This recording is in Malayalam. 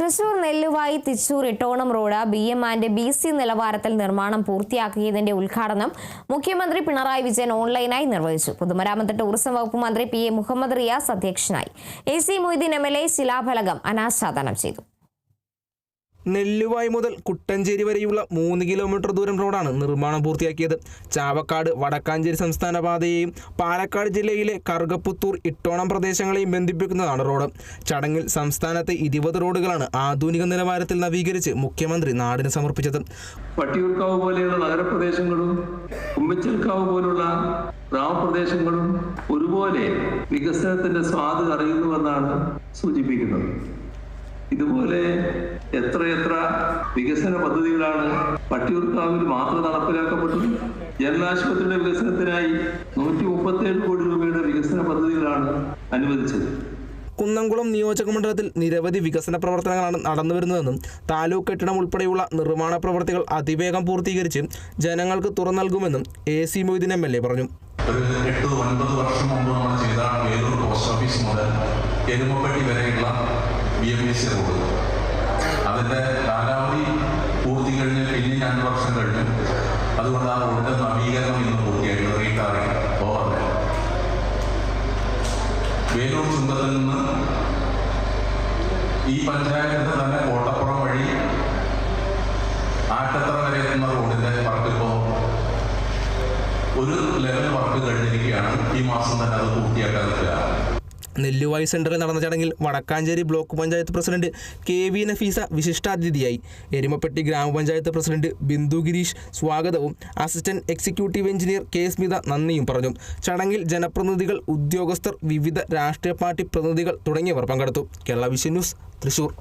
Thrissur Nelluvai Thichur ഇട്ടോണം road BM and BC നിലവാരത്തിൽ നിർമ്മാണം പൂർത്തിയാക്കിയതിന്റെ ഉദ്ഘാടനം മുഖ്യമന്ത്രി പിണറായി വിജയൻ ഓൺലൈനായി നിർവഹിച്ചു. പൊതുമരാമത്ത് ടൂറിസം വകുപ്പ് മന്ത്രി PA മുഹമ്മദ് റിയാസ് അധ്യക്ഷനായി. AC മൊയ്തീൻ MLA ശിലാഫലകം അനാച്ഛാദനം ചെയ്തു. നെല്ലുവായി മുതൽ കുട്ടഞ്ചേരി വരെയുള്ള 3 കിലോമീറ്റർ ദൂരം റോഡാണ് നിർമ്മാണം പൂർത്തിയാക്കിയത്. ചാവക്കാട് വടക്കാഞ്ചേരി സംസ്ഥാന പാതയെയും പാലക്കാട് ജില്ലയിലെ കറുകപ്പുത്തൂർ ഇട്ടോണം പ്രദേശങ്ങളെയും ബന്ധിപ്പിക്കുന്നതാണ് റോഡ്. ചടങ്ങിൽ സംസ്ഥാനത്തെ 20 റോഡുകളാണ് ആധുനിക നിലവാരത്തിൽ നവീകരിച്ച് മുഖ്യമന്ത്രി നാടിന് സമർപ്പിച്ചത്. വട്ടിയൂർക്കാവ് പോലെയുള്ള നഗരപ്രദേശങ്ങളും കുമ്മിച്ചൽക്കാവ് പോലുള്ള ഗ്രാമപ്രദേശങ്ങളും ഒരുപോലെ വികസനത്തിന്റെ സ്വാദ് അറിയുന്നുവെന്നാണ് സൂചിപ്പിക്കുന്നത്. ഇതുപോലെ എത്രയെത്ര വികസന പദ്ധതികളാണ് വട്ടിയൂർക്കാവിൽ മാത്രം നടപ്പിലാക്കപ്പെട്ടത്. ജനലാശുപത്രിയുടെ വികസനത്തിനായി 137 കോടി രൂപയുടെ വികസന പദ്ധതികളാണ് അനുവദിച്ചത്. കുന്നംകുളം നിയോജക മണ്ഡലത്തിൽ നിരവധി വികസന പ്രവർത്തനങ്ങളാണ് നടന്നുവരുന്നതെന്നും താലൂക്ക് കെട്ടിടം ഉൾപ്പെടെയുള്ള നിർമ്മാണ പ്രവർത്തികൾ അതിവേഗം പൂർത്തീകരിച്ച് ജനങ്ങൾക്ക് തുറന്നു നൽകുമെന്നും AC മൊയ്തീൻ MLA പറഞ്ഞു. 8-9 വർഷം മുമ്പ് നമ്മൾ ചെയ്ത വേലൂർ പോസ്റ്റ് ഓഫീസ് മുതൽ എരുമപ്പെട്ടി വരെയുള്ള BMC റോഡ് അതിൻ്റെ കാലാവധി പൂർത്തി കഴിഞ്ഞ് പിന്നെ 2 വർഷം കഴിഞ്ഞു. അതുകൊണ്ട് ആ റോഡിൻ്റെ നവീകരണം ഇന്ന് പൂർത്തിയായിട്ട് റീടാറിംഗ് ഓവർലേ വേലൂർ ചുങ്കത്തിൽ നിന്ന് ഈ പഞ്ചായത്തിന്റെ തന്നെ കോട്ടപ്പുറം വഴി ആറ്റത്തറ വരെ എത്തുന്ന റോഡിന്റെ വർക്ക് ഇപ്പോൾ ഒരു ലെവൽ വർക്ക് കഴിഞ്ഞിരിക്കുകയാണ്. ഈ മാസം തന്നെ അത് പൂർത്തിയാക്കാൻ പറ്റുക. നെല്ലുവായി സെന്ററിൽ നടന്ന ചടങ്ങിൽ Vadakkanchery block panchayat president KV Nafeesa വിശിഷ്ടാതിഥിയായി. എരുമപ്പെട്ടി ഗ്രാമപഞ്ചായത്ത് പ്രസിഡന്റ് ബിന്ദു ഗിരീഷ് സ്വാഗതവും assistant executive engineer K Smitha നന്ദിയും പറഞ്ഞു. ചടങ്ങിൽ ജനപ്രതിനിധികൾ, ഉദ്യോഗസ്ഥർ, വിവിധ രാഷ്ട്രീയ പാർട്ടി പ്രതിനിധികൾ തുടങ്ങിയവർ പങ്കെടുത്തു. Kerala vision news, Thrissur.